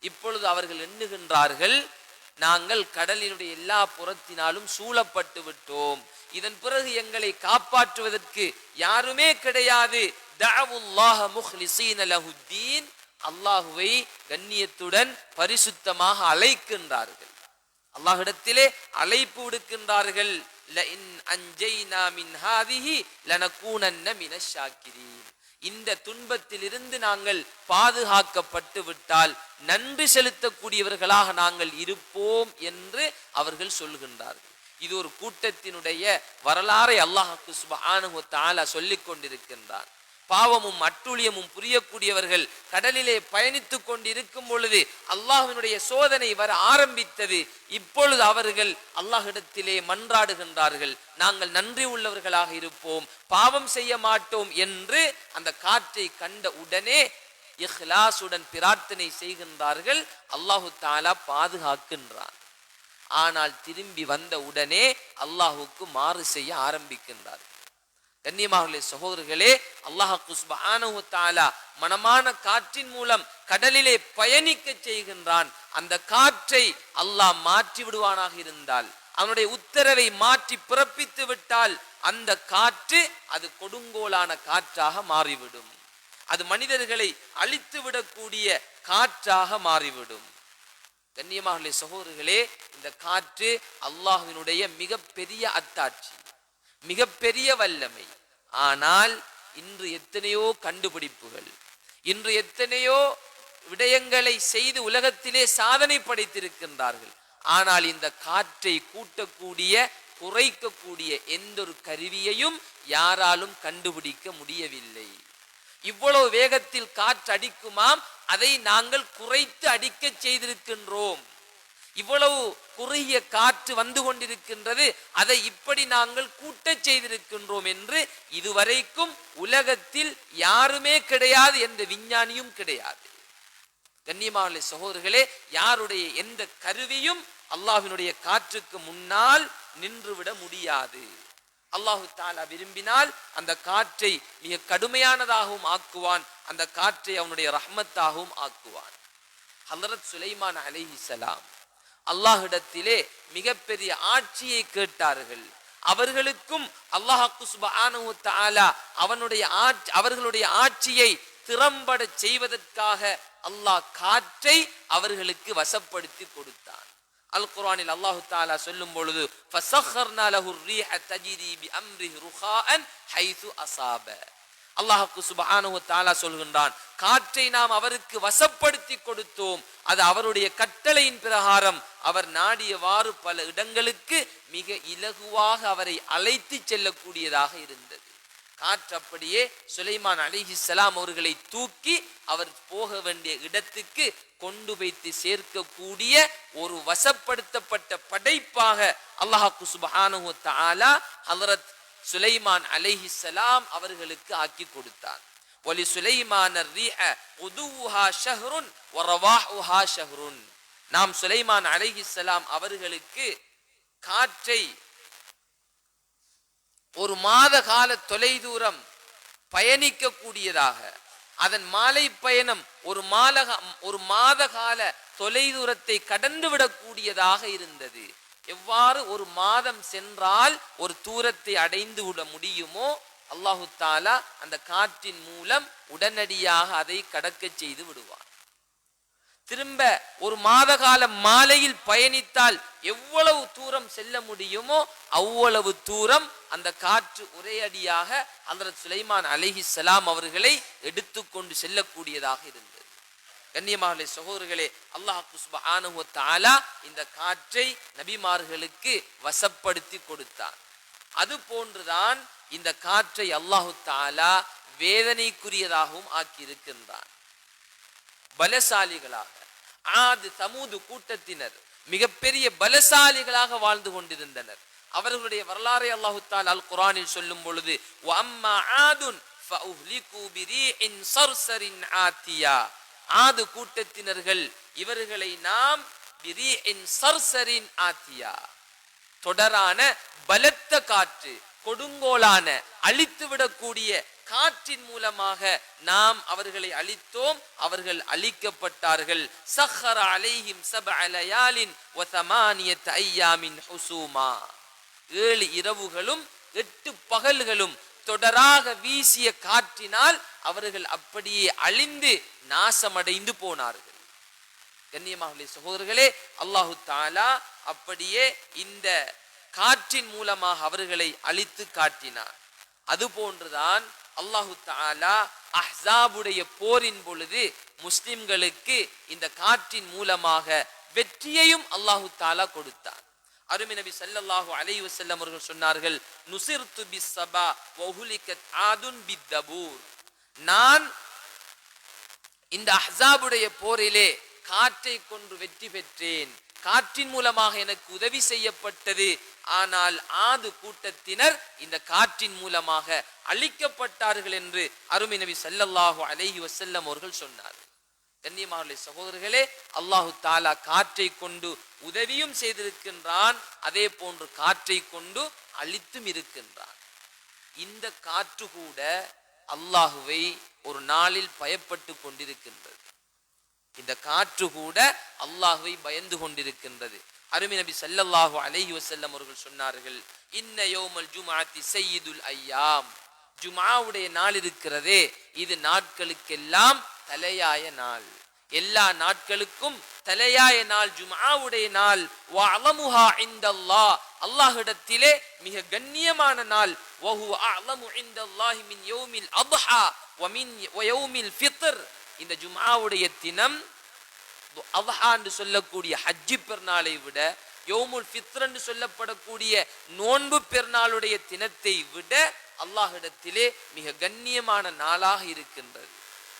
இப்பொழுது அவர்கள் எண்ணுகின்றார்கள், நாங்கள் கடலினுடைய எல்லா புறத்தினாலும் சூழப்பட்டு விட்டோம், இதன் பிறகு எங்களை காப்பாற்றுவதற்கு யாருமே கிடையாது. தஅவுல்லாஹ முஹ்லிஸீன லஹுத்தீன், அல்லாஹுவை கண்ணியத்துடன் பரிசுத்தமாக அழைக்கின்றார்கள், அல்லாஹ்விடத்திலே அழைப்பு விடுக்கின்றார்கள். லஇன் அன்ஜைனா மின் ஹாதிஹி லனகூனன்ன மினஷ் ஷாக்கிரீன், இந்த துன்பத்திலிருந்து நாங்கள் பாதுகாக்கப்பட்டு விட்டால் நன்றி செலுத்தக்கூடியவர்களாக நாங்கள் இருப்போம் என்று அவர்கள் சொல்கின்றார்கள். இது ஒரு கூட்டத்தினுடைய வரலாறை அல்லாஹ் சுப்ஹானஹு வ தஆலா சொல்லிக் கொண்டிருக்கின்றான். பாவமும் அட்டூழியமும் புரியக்கூடியவர்கள் கடலிலே பயணித்துக் கொண்டிருக்கும் பொழுது அல்லாஹ்வினுடைய சோதனை வர ஆரம்பித்தது. இப்பொழுது அவர்கள் அல்லாஹ்விடத்திலே மன்றாடுகின்றார்கள், நாங்கள் நன்றி உள்ளவர்களாக இருப்போம், பாவம் செய்ய மாட்டோம் என்று அந்த காற்றை கண்ட உடனே இஹ்லாசுடன் பிரார்த்தனை செய்கின்றார்கள். அல்லாஹு தஆலா பாதுகாக்கின்றான். ஆனால் திரும்பி வந்த உடனே அல்லாஹுக்கு மாறு செய்ய ஆரம்பிக்கின்றார்கள். கண்ணியமானவர்களே, சகோதரர்களே, அல்லாஹ் சுப்ஹானஹு வ தஆலா மனமான காற்றின் மூலம் கடலிலே பயணிக்க செய்கின்றான். அந்த காற்றை அல்லாஹ் மாற்றி விடுவானாக இருந்தால், அவனுடைய உத்தரவை மாற்றி பிறப்பித்து விட்டால் அந்த காற்று அது கொடுங்கோலான காற்றாக மாறிவிடும், அது மனிதர்களை அழித்து விடக்கூடிய காற்றாக மாறிவிடும். கண்ணியமானவர்களே, சகோதரர்களே, இந்த காற்று அல்லாஹ்வினுடைய மிகப்பெரிய அத்தாட்சி, மிகப்பெரிய வல்லமை. ஆனால் இன்று எத்தனையோ கண்டுபிடிப்புகள், இன்று எத்தனையோ விடயங்களை செய்து உலகத்திலே சாதனை படைத்திருக்கின்றார்கள். ஆனால் இந்த காற்றை கூட்டக்கூடிய குறைக்கக்கூடிய எந்த ஒரு கருவியையும் யாராலும் கண்டுபிடிக்க முடியவில்லை. இவ்வளவு வேகத்தில் காற்று அடிக்குமாம், அதை நாங்கள் குறைத்து அடிக்க செய்திருக்கின்றோம். இவ்வளவு குறுகிய காற்று வந்து கொண்டிருக்கின்றது, அதை இப்படி நாங்கள் கூட்டச் செய்திருக்கின்றோம் என்று இதுவரைக்கும் உலகத்தில் யாருமே கிடையாது, என்ற விஞ்ஞானியும் கிடையாது. கண்ணியமான சகோதரர்களே, யாருடைய எந்த கருவியும் அல்லாஹ்வினுடைய காற்றுக்கு முன்னால் நின்றுவிட முடியாது. அல்லாஹு தஆலா விரும்பினால் அந்த காற்றை மிக கடுமையானதாகவும் ஆக்குவான், அந்த காற்றை அவனுடைய ரஹ்மத்தாகவும் ஆக்குவான். ஹஜ்ரத் சுலைமான் அலைஹிஸ்ஸலாம் அல்லாஹ்விடத்திலே மிகப்பெரிய ஆட்சியை கேட்டார்கள். அவர்களுக்கும் அல்லாஹ் சுப்ஹானஹு வ தஆலா அவர்களுடைய ஆட்சியை திறம்பட செய்வதற்காக அல்லாஹ் காற்றை அவர்களுக்கு வசப்படுத்தி கொடுத்தான். அல் குர்ஆனில் அல்லாஹ் தஆலா சொல்லும் பொழுது ஃபஸഖர்னா லஹு ர்ரீஹ தஜ்ரி பிஅம்ரிஹி ருஹாஅன் ஹைது அஸாப, அல்லாஹ் சுப்ஹானஹு வ தஆலா சொல்கின்றான், காற்றை நாம் அவருக்கு வசப்படுத்தி கொடுத்தோம், அது அவருடைய கட்டளையின் பிரகாரம் அவர் நாடியவாறு பல இடங்களுக்கு மிக இலகுவாக அவரை அழைத்து செல்லக்கூடியதாக இருந்தது. காற்று அப்படியே சுலைமான் அலைஹிஸ்ஸலாம் அவர்களை தூக்கி அவர் போக வேண்டிய இடத்துக்கு கொண்டு வைத்து சேர்க்கக்கூடிய ஒரு வசப்படுத்தப்பட்ட படைப்பாக அல்லாஹ் சுப்ஹானஹு வ தஆலா ஹஜ்ரத் சுலைமான் அலைஹிஸ்ஸலாம் அவர்களுக்கு ஆக்கி கொடுத்தார். வலி சுலைமான் ர்ரீஹ உதுஹா ஷஹ்ருன் வ ரவாஹுஹா ஷஹ்ருன், நாம் சுலைமான் அலைஹிஸ்ஸலாம் அவர்களுக்கு காற்றை ஒரு மாத கால தொலைதூரம் பயணிக்க கூடியதாக, அதன் மாலை பயணம் ஒரு மாத கால தொலைதூரத்தை கடந்து விடக்கூடியதாக இருந்தது. எவ்வாறு ஒரு மாதம் சென்றால் ஒரு தூரத்தை அடைந்து விட முடியுமோ, அல்லாஹு தஆலா அந்த காற்றின் மூலம் உடனடியாக அதை கடக்க செய்து விடுவார். திரும்ப ஒரு மாத காலம் மாலையில் பயணித்தால் எவ்வளவு தூரம் செல்ல முடியுமோ அவ்வளவு தூரம் அந்த காற்று ஒரே அடியாக ஹஜ்ரத் சுலைமான் அலைஹிஸ்ஸலாம் அவர்களை எடுத்துக்கொண்டு செல்லக்கூடியதாக இருந்தது. கண்ணியமான சகோதரர்களே, அல்லாஹ் சுப்ஹானஹு வ தஆலா இந்த காற்றை நபிமார்களுக்கு வசப்படுத்தி கொடுத்தார். அது போன்றுதான் இந்த காற்றை அல்லாஹ் தஆலா வேதனைக்குரியதாகவும் ஆக்கி இருக்கின்றான். பலசாலிகளாக ஆத் சமூது கூட்டத்தினர் மிகப்பெரிய பலசாலிகளாக வாழ்ந்து கொண்டிருந்தனர். அவர்களுடைய வரலாறை அல்லாஹ் தஆலா அல் குர்ஆனில் சொல்லும் பொழுது வஅம்மா ஆதுன் ஃபஉஹ்லிகு பிரீஇன் ஸர்ஸரின் ஆத்தியா, ஆது கூட்டத்தினர்கள் இவர்களை நாம் பிரீஇன் ஸர்ஸரின் ஆத்தியா, தொடரான பலத்த காற்று, கொடுங்கோலான அழித்து விடக்கூடிய காற்றின் மூலமாக நாம் அவர்களை அழித்தோம், அவர்கள் அழிக்கப்பட்டார்கள். சஹர அலைஹிம் சபஅ லயாலின் வ தமானியத அய்யாமின் ஹுசூமா. 7 இரவுகளும் 8 பகல்களும் தொடராக வீசிய காற்றினால் அவர்கள் அப்படியே அழிந்து நாசமடைந்து போனார்கள். கண்ணியமாக சகோதரர்களே, அல்லாஹு தஆலா அப்படியே இந்த காற்றின் மூலமாக அவர்களை அழித்து காட்டினார். அதுபோன்றுதான் அல்லாஹு தஆலா அஹ்ஸாபுடைய போரின் பொழுது முஸ்லிம்களுக்கு இந்த காற்றின் மூலமாக வெற்றியையும் அல்லாஹு தஆலா கொடுத்தார். அருமை நபி ஸல்லல்லாஹு அலைஹி வஸல்லம் அவர்கள் சொன்னார்கள், நுஸிர்து பிஸ்ஸபா வ உஹ்லிகத் ஆதுன் பித்தபூர். நான் இந்த அஹ்ஸாபுடைய போரிலே காற்றை கொண்டு வெற்றி பெற்றேன், காற்றின் மூலமாக எனக்கு உதவி செய்யப்பட்டது. ஆனால் ஆது கூட்டத்தினர் இந்த காற்றின் மூலமாக அழிக்கப்பட்டார்கள் என்று அருமை நபி ஸல்லல்லாஹு அலைஹி வஸல்லம் அவர்கள் சொன்னார். கண்ணியமான சகோதரர்களே, அல்லாஹு தஆலா காற்றை கொண்டு உதவியும் செய்திருக்கின்றான், அதே போன்று காற்றை கொண்டு அழித்தும் இருக்கின்றான். இந்த காற்று கூட அல்லாஹுவை ஒரு நாளில் பயப்பட்டு கொண்டிருக்கின்றது. இந்த காற்று கூட அல்லாஹுவை பயந்து கொண்டிருக்கின்றது. அருமை நபி ஸல்லல்லாஹு அலைஹி வஸல்லம் அவர்கள் சொன்னார்கள், இன்ன யௌமல் ஜும்ஆத்தி ஸய்யிதுல் அய்யாம். ஜும்ஆவுடைய நாள் இருக்கிறதே, இது நாட்களுக்கெல்லாம் தலையாய நாள். எல்லா நாட்களுக்கும் தலையாய நாள் ஜும்ஆவுடைய நாள். வஅலமுஹா இன்தல்லாஹ், அல்லாஹ்விடத்திலே மிக கண்ணியமான நாள். வஹுவ அஅலமு இன்தல்லாஹி மின் யௌமில் அத்ஹா வ யௌமில் ஃபித்ர். இந்த ஜும்ஆவுடைய தினம் அத்ஹா என்று சொல்லக்கூடிய ஹஜ்ஜி பெருநாளை விட, யௌமுல் ஃபித்ர் என்று சொல்லப்படக்கூடிய நோன்பு பெருநாளுடைய தினத்தை விட அல்லாஹ்விடத்திலே மிக கண்ணியமான நாளாக இருக்கின்றது.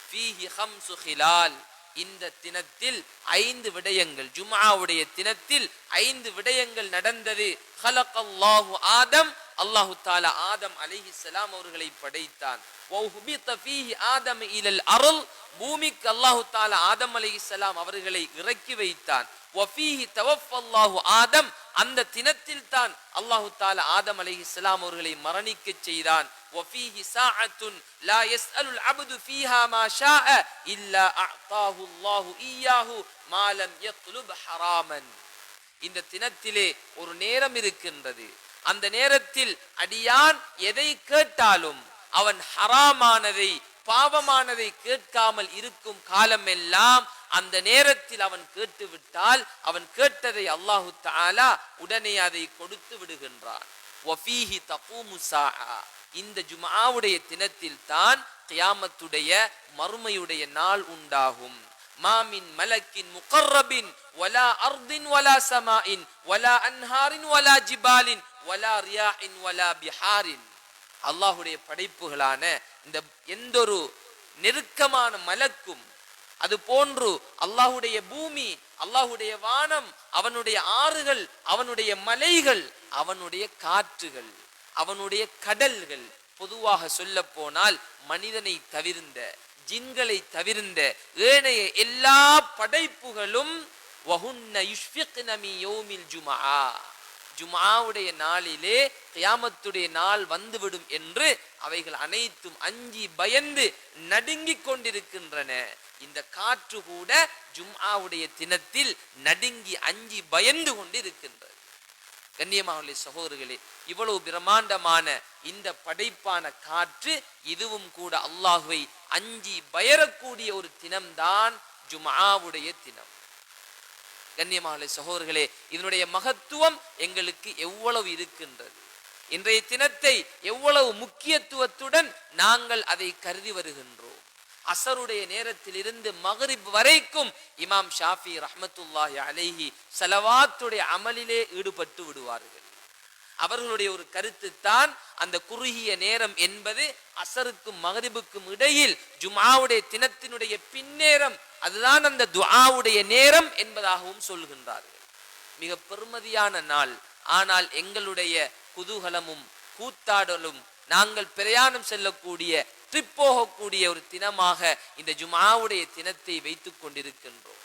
ஃபீஹி ஹம்சு ஹிலால். இந்த தினத்தில் 5 விடயங்கள், ஜும்ஆவுடைய தினத்தில் 5 விடயங்கள் நடந்தது. ஹலகல்லாஹு ஆதம், அல்லாஹு தஆலா ஆதம் அலைஹிஸ்ஸலாம் அவர்களை படைத்தான். வஹுபித ஃபீஹி ஆதம் இலல் அர்ள், பூமிக்கு அல்லாஹு தஆலா ஆதம் அலைஹிஸ்ஸலாம் அவர்களை இறக்கி வைத்தான். வஃபீஹி தவஃபல்லாஹு ஆதம், அந்த தினத்தில் தான் அல்லாஹு தஆலா ஆதம் அலைஹிஸ்ஸலாம் அவர்களை மரணிக்க செய்தான். وفيه ساعة لا يسأل العبد فيها ما شاء إلا أعطاه الله إياه ما لم يطلب حراما. இந்த தினத்திலே ஒரு நேரம் இருக்கின்றது. அந்த நேரத்தில் அடியான் எதை கேட்டாலும் அவன் ஹராமானதை, பாவமானதை கேட்காமல் இருக்கும் காலமெல்லாம் அந்த நேரத்தில் அவன் கேட்டுவிட்டால் அவன் கேட்டதை அல்லாஹு தஆலா உடனே அதை கொடுத்து விடுகின்றான். وفيه تقوم الساعة. இந்த ஜும்ஆவுடைய தினத்தில் தான் கியாமத்துடைய மறுமையுடைய நாள் உண்டாகும். மாமின் மலக்கின் முகர்ரபின் வலா அர்தின் வலா சமாஇன் வலா அன்ஹாரின் வலா ஜிபாலின் வலா ரியாஇன் வலா பிஹாரின். அல்லாஹ்வுடைய படைப்புகளான இந்த எந்தொரு நெருக்கமான மலக்கும், அது போன்று அல்லாஹ்வுடைய பூமி, அல்லாஹ்வுடைய வானம், அவனுடைய ஆறுகள், அவனுடைய மலைகள், அவனுடைய காற்றுகள், அவனுடைய கடல்கள், பொதுவாக சொல்ல போனால் மனிதனை தவிர்ந்த, ஜின்களை தவிர்ந்த ஏனைய எல்லா படைப்புகளும் வஹுன்ன யுஷ்ஃபிக்ன மின் யௌமில் ஜும்ஆ, ஜும்ஆவுடைய நாளிலே கியாமத்துடைய நாள் வந்துவிடும் என்று அவைகள் அனைத்தும் அஞ்சி பயந்து நடுங்கிக் கொண்டிருக்கின்றன. இந்த காற்று கூட ஜும்ஆவுடைய தினத்தில் நடுங்கி அஞ்சி பயந்து கொண்டிருக்கின்றது. கண்ணியமான சகோதரர்களே, இவ்வளவு பிரம்மாண்டமான இந்த படைப்பான காற்று, இதுவும் கூட அல்லாஹ்வை அஞ்சி பயரக்கூடிய ஒரு தினம்தான் ஜும்ஆவுடைய தினம். கண்ணியமான சகோதரர்களே, இதனுடைய மகத்துவம் எங்களுக்கு எவ்வளவு இருக்கின்றது, இன்றைய தினத்தை எவ்வளவு முக்கியத்துவத்துடன் நாங்கள் அதை கருதி வருகின்றோம். அசருடைய நேரத்தில் இருந்து மக்ரிப் வரைக்கும் இமாம் ஷாஃபி ரஹ்மத்துல்லாஹி அலைஹி ஸலவாத்துடைய அமலிலே ஈடுபட்டு விடுவார்கள். அவர்களுடைய ஒரு கருத்து தான், அந்த குறுகிய நேரம் என்பது அசருக்கும் மக்ரிபுக்கும் இடையில் ஜும்ஆவுடைய தினத்தினுடைய பின்னேரம், அதுதான் அந்த துஆவுடைய நேரம் என்பதாகவும் சொல்கின்றார்கள். மிக பெருமதியான நாள். ஆனால் எங்களுடைய குதூகலமும் கூத்தாடலும், நாங்கள் பிரயாணம் செல்லக்கூடிய, ட்ரிப் போகக்கூடிய ஒரு தினமாக இந்த ஜும்ஆவுடைய தினத்தை வைத்துக் கொண்டிருக்கின்றோம்.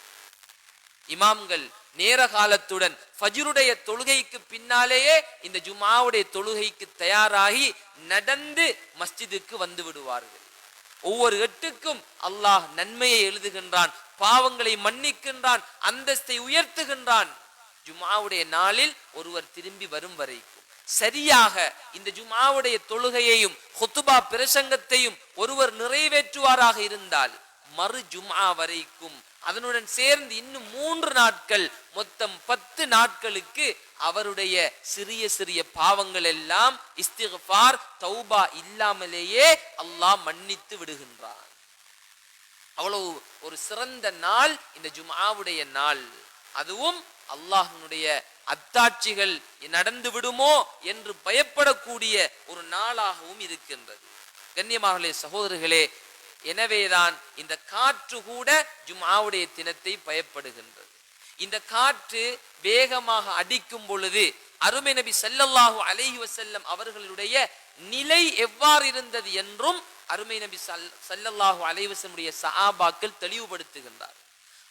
இமாம்கள் நேர காலத்துடன் ஃபஜ்ருடைய தொழுகைக்கு பின்னாலேயே இந்த ஜும்ஆவுடைய தொழுகைக்கு தயாராகி நடந்து மஸ்ஜிதுக்கு வந்து விடுவார்கள். ஒவ்வொரு எட்டுக்கும் அல்லாஹ் நன்மையை எழுதுகின்றான், பாவங்களை மன்னிக்கின்றான், அந்தஸ்தை உயர்த்துகின்றான். ஜும்ஆவுடைய நாளில் ஒருவர் திரும்பி வரும் வரைக்கும் சரியாக இந்த ஜும்ஆவுடைய தொழுகையையும் ஹுத்பா பிரசங்கத்தையும் ஒருவர் நிறைவேற்றுவாராக இருந்தால் மறு ஜும்ஆ வரைக்கும் அதனுடன் சேர்ந்து இன்னும் 3 நாட்கள் மொத்தம் 10 நாட்களுக்கு அவருடைய சிறிய சிறிய பாவங்கள் எல்லாம் இஸ்திக்ஃபார் தௌபா இல்லாமலேயே அல்லாஹ் மன்னித்து விடுகின்றான். அவ்வளவு ஒரு சிறந்த நாள் இந்த ஜும்ஆவுடைய நாள். அதுவும் அல்லாஹ்வினுடைய அத்தாட்சிகள் நடந்து விடுமோ என்று பயப்படக்கூடிய ஒரு நாளாகவும் இருக்கின்றது. கண்ணியமானவர்களே, சகோதரர்களே, எனவேதான் இந்த காற்று கூட ஜும்ஆவுடைய தினத்தை பயப்படுகின்றது. இந்த காற்று வேகமாக அடிக்கும் பொழுது அருமை நபி ஸல்லல்லாஹு அலைஹி வஸல்லம் அவர்களுடைய நிலை எவ்வாறு இருந்தது என்றும் அருமை நபி ஸல்லல்லாஹு அலைஹி வஸல்லம் சஹாபாக்கள் தெளிவுபடுத்துகின்றார்.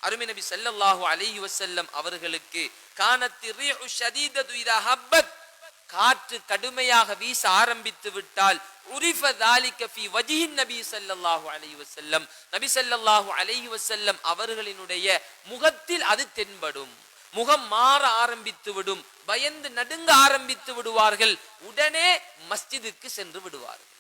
அருமை நபி ஸல்லல்லாஹு அலைஹி வஸல்லம் அவர்களுக்கு கானத்தி ரீஹு ஷதீதது இதா ஹப்பத், காற்று கடுமையாக வீச ஆரம்பித்து விட்டால் உரிஃப ذلك في وجه النبي صلى الله عليه وسلم, நபி ஸல்லல்லாஹு அலைஹி வஸல்லம் அவர்களினுடைய முகத்தில் அது தென்படும். முகம் மாற ஆரம்பித்து விடும், பயந்து நடுங்க ஆரம்பித்து விடுவார்கள், உடனே மஸ்ஜிதுக்கு சென்று விடுவார்கள்.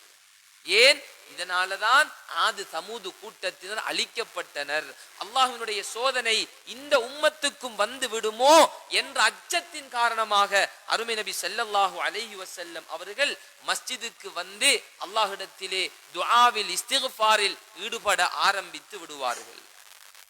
ஏன்? இதனாலதான் ஆது சமூது கூட்டத்தினர் அழிக்கப்பட்டனர். அல்லாஹ்வினுடைய சோதனை இந்த உம்மத்துக்கும் வந்து விடுமோ என்ற அச்சத்தின் காரணமாக அருமை நபி ஸல்லல்லாஹு அலைஹி வஸல்லம் அவர்கள் மஸ்ஜிதுக்கு வந்து அல்லாஹ்விடத்திலே துஆவில் இஸ்திக்ஃபாரில் ஈடுபட ஆரம்பித்து விடுவார்கள்.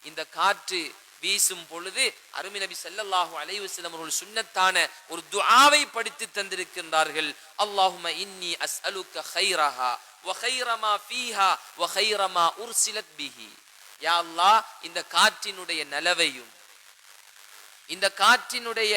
இந்த காற்று வீசும் பொழுது அருமை நபி ஸல்லல்லாஹு அலைஹி வஸல்லம் அவர்கள் சுன்னத்தான ஒரு துஆவை படித்து தந்திருக்கின்றார்கள். அல்லாஹும்ம இன்னி அஸ்அலுக கைரஹா வ கைர மா ஃபீஹா வ கைர மா உர்சிலத் பிஹி. யா அல்லாஹ், இந்த காற்றினுடைய நலவையும் இந்த காற்றினுடைய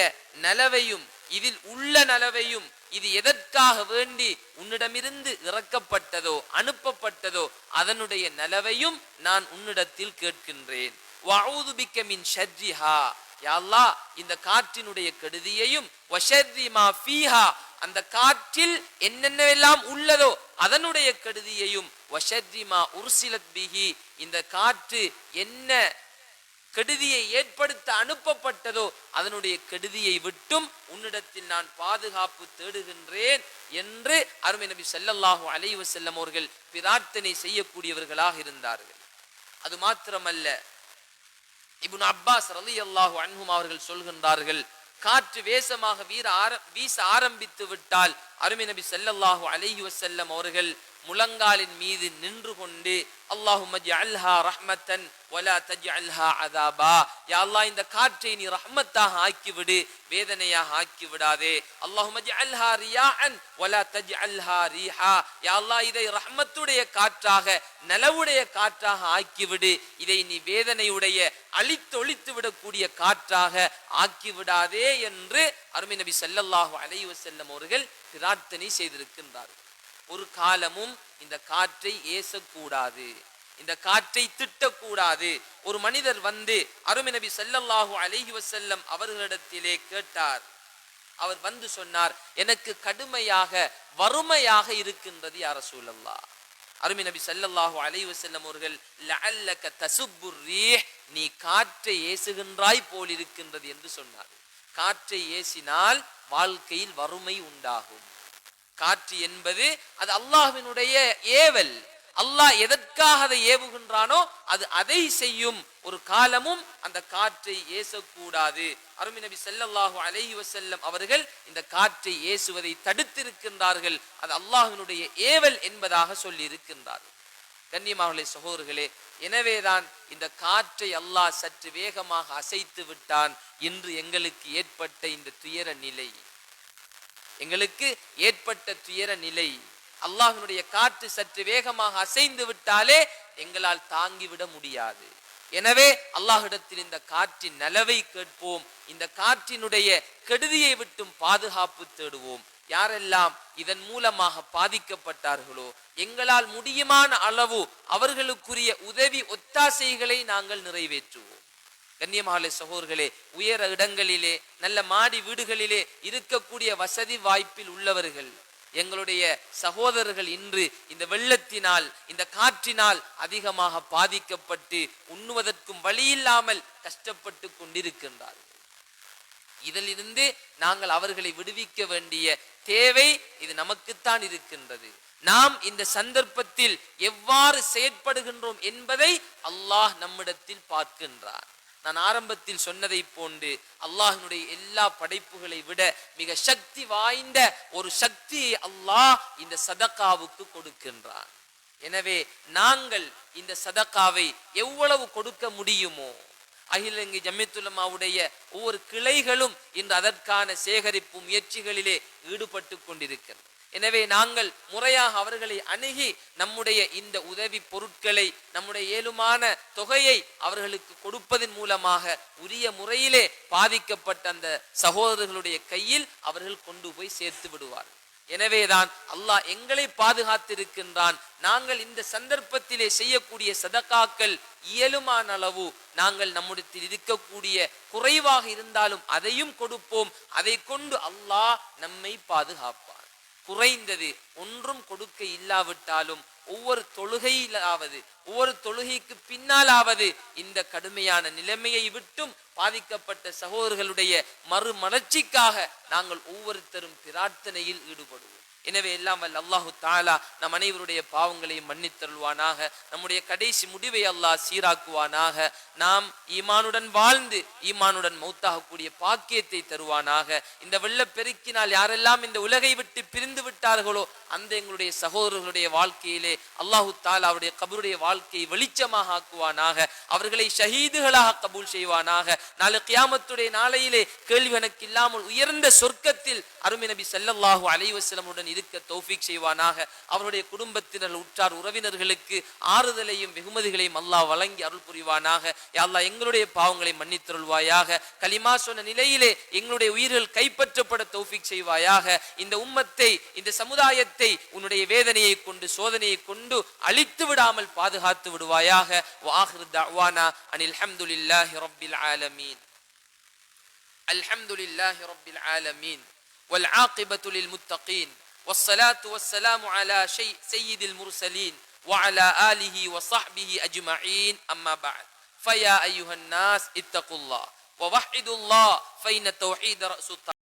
நலவையும் இதில் உள்ள நலவையும் இது எதற்காக வேண்டி உன்னிடமிருந்து இறக்கப்பட்டதோ அனுப்பப்பட்டதோ அதனுடைய நலவையும் நான் உன்னிடத்தில் கேட்கின்றேன். வஅஊது பிக்க மின் ஷர்ரிஹா, யா அல்லாஹ், இந்த காற்றினுடைய கெடுதியையும் வ ஷர்ரி மா ஃபீஹா, அந்த காற்றில் என்னென்னவெல்லாம் உள்ளதோ அதனுடைய கெடுதியையும் வ ஷர்ரி மா உர்சிலத் பிஹி, இந்த காற்று என்ன கெடுதியை ஏற்படுத்த அனுப்பப்பட்டதோ அதனுடைய கெடுதியை விட்டும் உன்னிடத்தில் நான் பாதுகாப்பு தேடுகின்றேன் என்று அருமை நபி ஸல்லல்லாஹு அலைஹி வஸல்லம் அவர்கள் பிரார்த்தனை செய்யக்கூடியவர்களாக இருந்தார்கள். அது மாத்திரமல்ல, இப்னு அப்பாஸ் ரலியல்லாஹு அன்ஹும் அவர்கள் சொல்கின்றார்கள், காற்று வேசமாக வீச ஆரம்பித்து விட்டால் அருமை நபி ஸல்லல்லாஹு அலைஹி வஸல்லம் அவர்கள் முழங்காலின் மீது நின்று கொண்டு அல்லாஹும்ம ஜஅல்ஹா ரஹ்மத்தன் வலா தஜஅல்ஹா அஸாபா, யா அல்லாஹ், இந்த காற்றை நீ ரஹ்மத்தாக ஆக்கிவிடு, வேதனையாக ஆக்கி விடாதே. அல்லாஹும்ம ஜஅல்ஹா ரியாஅன் வலா தஜஅல்ஹா ரீஹா, யா அல்லாஹ், இதை ரஹ்மத்துடைய காற்றாக நலவுடைய காற்றாக ஆக்கிவிடு, இதை நீ வேதனையுடைய அழித்தொழித்து விடக்கூடிய காற்றாக ஆக்கிவிடாதே என்று அருமை நபி ஸல்லல்லாஹு அலைஹி வஸல்லம் அவர்கள் பிரார்த்தனை செய்திருக்கின்றார்கள். ஒரு காலமும் இந்த காற்றை ஏசக்கூடாது, இந்த காற்றை திட்டக்கூடாது. ஒரு மனிதர் வந்து அருமை நபி ஸல்லல்லாஹு அலைஹி வஸல்லம் அவர்களிடத்திலே கேட்டார். அவர் வந்து சொன்னார், எனக்கு கடுமையாக வறுமையாக இருக்கின்றது யா ரசூலல்லாஹ். அருமை நபி ஸல்லல்லாஹு அலைஹி வஸல்லம் அவர்கள் லஅல்லக தசுப்புர் ரீஹ், நீ காற்றை ஏசுகின்றாய் போல் இருக்கின்றது என்று சொன்னார். காற்றை ஏசினால் வாழ்க்கையில் வறுமை உண்டாகும். காற்று என்பது அது அல்லாஹ்வினுடைய ஏவல். அல்லாஹ் எதற்காக அதை ஏவுகின்றானோ அது அதை செய்யும். ஒரு காலமும் அந்த காற்றை ஏசக்கூடாது. அருமை நபி ஸல்லல்லாஹு அலைஹி வஸல்லம் அவர்கள் இந்த காற்றை ஏசுவதை தடுத்திருக்கின்றார்கள். அது அல்லாஹ்வினுடைய ஏவல் என்பதாக சொல்லி இருக்கின்றார்கள். கண்ணியமானவர்களே, சகோதரர்களே, எனவேதான் இந்த காற்றை அல்லாஹ் சற்று வேகமாக அசைத்து விட்டான். இன்று எங்களுக்கு ஏற்பட்ட இந்த துயர நிலை, எங்களுக்கு ஏற்பட்ட துயர நிலை, அல்லாஹ்வினுடைய காற்று சற்று வேகமாக அசைந்து விட்டாலே எங்களால் தாங்கிவிட முடியாது. எனவே அல்லாஹ்விடத்தில் இந்த காற்றின் நலவை கேட்போம், இந்த காற்றினுடைய கெடுதியை விட்டும் பாதுகாப்பு தேடுவோம். யாரெல்லாம் இதன் மூலமாக பாதிக்கப்பட்டார்களோ எங்களால் முடியுமான அளவு அவர்களுக்குரிய உதவி ஒத்தாசைகளை நாங்கள் நிறைவேற்றுவோம். கண்ணியமான சகோதரர்களே, உயர இடங்களிலே நல்ல மாடி வீடுகளிலே இருக்கக்கூடிய வசதி வாய்ப்பில் உள்ளவர்கள், எங்களுடைய சகோதரர்கள் இன்று இந்த வெள்ளத்தினால் இந்த காற்றினால் அதிகமாக பாதிக்கப்பட்டு உண்ணுவதற்கும் வழியில்லாமல் கஷ்டப்பட்டு கொண்டிருக்கின்றார்கள். இதிலிருந்து நாங்கள் அவர்களை விடுவிக்க வேண்டிய தேவை இது நமக்குத்தான் இருக்கின்றது. நாம் இந்த சந்தர்ப்பத்தில் எவ்வாறு செயற்படுகின்றோம் என்பதை அல்லாஹ் நம்மிடத்தில் பார்க்கின்றார். நான் ஆரம்பத்தில் சொன்னதை போன்று அல்லாஹ்வினுடைய எல்லா படைப்புகளை விட மிக சக்தி வாய்ந்த ஒரு சக்தியை அல்லாஹ் இந்த சதகாவுக்கு கொடுக்கின்றார். எனவே நாங்கள் இந்த சதகாவை எவ்வளவு கொடுக்க முடியுமோ, அகில இலங்கை ஜம்மியத்துல் உலமாவுடைய ஒவ்வொரு கிளைகளும் இன்று அதற்கான சேகரிப்பு முயற்சிகளிலே ஈடுபட்டு கொண்டிருக்கிறது. எனவே நாங்கள் முறையாக அவர்களை அணுகி நம்முடைய இந்த உதவி பொருட்களை, நம்முடைய ஏழுமான தொகையை அவர்களுக்கு கொடுப்பதன் மூலமாக உரிய முறையிலே பாதிக்கப்பட்ட அந்த சகோதரர்களுடைய கையில் அவர்கள் கொண்டு போய் சேர்த்து விடுவார்கள். எனவேதான் அல்லாஹ் எங்களை பாதுகாத்திருக்கின்றான். நாங்கள் இந்த சந்தர்ப்பத்திலே செய்யக்கூடிய சதகாக்கள் இயலுமான அளவு நாங்கள் நம்முடைய இருக்கக்கூடிய குறைவாக இருந்தாலும் அதையும் கொடுப்போம். அதை கொண்டு அல்லாஹ் நம்மை பாதுகாப்பார். குறைந்தது ஒன்றும் கொடுக்க இல்லாவிட்டாலும் ஒவ்வொரு தொழுகையிலாவது ஒவ்வொரு தொழுகைக்கு பின்னாலாவது இந்த கடுமையான நிலைமையை விட்டும் பாதிக்கப்பட்ட சகோதரர்களுடைய மறுமலர்ச்சிக்காக நாங்கள் ஒவ்வொருத்தரும் பிரார்த்தனையில் ஈடுபடுவோம். எனவே எல்லாம் வல்ல அல்லாஹு தஆலா நம் அனைவருடைய பாவங்களையும் மன்னித்தருள்வானாக. நம்முடைய கடைசி முடிவை அல்லாஹ் சீராக்குவானாக. நாம் ஈமானுடன் வாழ்ந்து ஈமானுடன் மௌத்தாகக்கூடிய பாக்கியத்தை தருவானாக. இந்த வெள்ளப்பெருக்கினால் யாரெல்லாம் இந்த உலகை விட்டு பிரிந்து விட்டார்களோ அந்த எங்களுடைய சகோதரர்களுடைய வாழ்க்கையிலே அல்லாஹு தஆலா அவருடைய கபருடைய வாழ்க்கையை வெளிச்சமாக ஆக்குவானாக. அவர்களை ஷஹீதுகளாக கபூல் செய்வானாக. நாளை கியாமத்துடைய நாளையிலே கேள்வி கணக்கு இல்லாமல் உயர்ந்த சொர்க்கத்தில் அருமை நபி ஸல்லல்லாஹு அலைஹி வஸல்லம் இருக்க தௌஃபீக் செய்வானாக. அவருடைய குடும்பத்தினர் உற்றார் உறவினர்களுக்கு ஆறுதலையும் வெகுமதிகளையும் அல்லாஹ் வழங்கி அருள் புரிவானாக. யா அல்லாஹ் எங்களுடைய பாவங்களை மன்னித்தருள்வாயாக. கலிமா சொன்ன நிலையிலே எங்களுடைய உயிர்கள் கைப்பற்றப்பட தௌஃபீக் செய்வாயாக. இந்த உம்மத்தை, இந்த சமுதாயத்தை உன்னுடைய வேதனையை கொண்டு சோதனையை கொண்டு அழித்து விடாமல் பாதுகாத்து விடுவாயாக. வஆகிரு தஅவானா அனில் ஹம்துலில்லாஹி ரப்பில் ஆலமீன். அல்ஹம்துலில்லாஹி ரப்பில் ஆலமீன் வல் ஆகிபத்து லில் முத்தகீன் والصلاة والسلام على سيد المرسلين وعلى آله وصحبه أجمعين. أما بعد، فيا أيها الناس اتقوا الله ووحدوا الله، فإن التوحيد رأس